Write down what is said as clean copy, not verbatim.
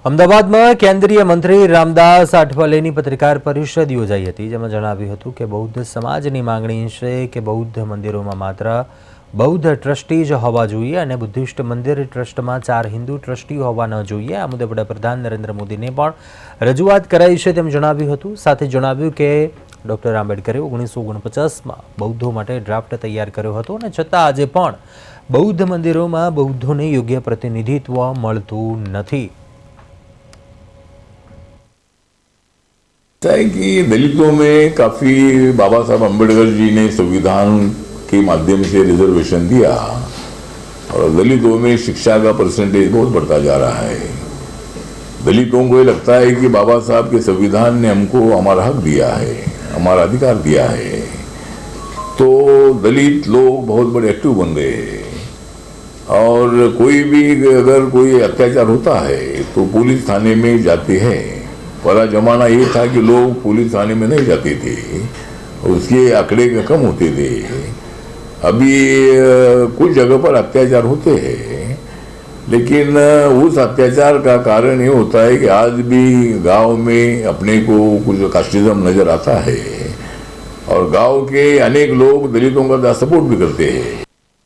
અમદાવાદમાં કેન્દ્રીય મંત્રી રામદાસ આઠવલેની પત્રકાર પરિષદ યોજાઈ હતી, જેમાં જણાવ્યું હતું કે બૌદ્ધ સમાજની માંગણી છે કે બૌદ્ધ મંદિરોમાં માત્ર બૌદ્ધ ટ્રસ્ટી જ હોવા જોઈએ અને બુદ્ધિસ્ટ મંદિર ટ્રસ્ટમાં 4 હિન્દુ ટ્રસ્ટી હોવા ન જોઈએ। આ મુદ્દે વડાપ્રધાન નરેન્દ્ર મોદીને પણ રજૂઆત કરાઈ છે તેમ જણાવ્યું હતું। સાથે જણાવ્યું કે ડૉક્ટર આંબેડકરે 1949માં બૌદ્ધો માટે ડ્રાફ્ટ તૈયાર કર્યો હતો અને છતાં આજે પણ બૌદ્ધ મંદિરોમાં બૌદ્ધોને યોગ્ય પ્રતિનિધિત્વ મળતું નથી। है कि दलितों में काफ़ी बाबा साहब अम्बेडकर जी ने संविधान के माध्यम से रिजर्वेशन दिया और दलितों में शिक्षा का परसेंटेज बहुत बढ़ता जा रहा है। दलितों को ये लगता है कि बाबा साहब के संविधान ने हमको हमारा हक दिया है, हमारा अधिकार दिया है, तो दलित लोग बहुत बड़े एक्टिव बन गए हैं और कोई भी अगर कोई अत्याचार होता है तो पुलिस थाने में जाते हैं। पहला जमाना ये था कि लोग पुलिस थाने में नहीं जाते थे, उसके आंकड़े कम होते थे। अभी कुछ जगह पर अत्याचार होते हैं, लेकिन उस अत्याचार का कारण ये होता है कि आज भी गांव में अपने को कुछ कास्टिज्म नजर आता है और गांव के अनेक लोग दलितों का सपोर्ट भी करते हैं।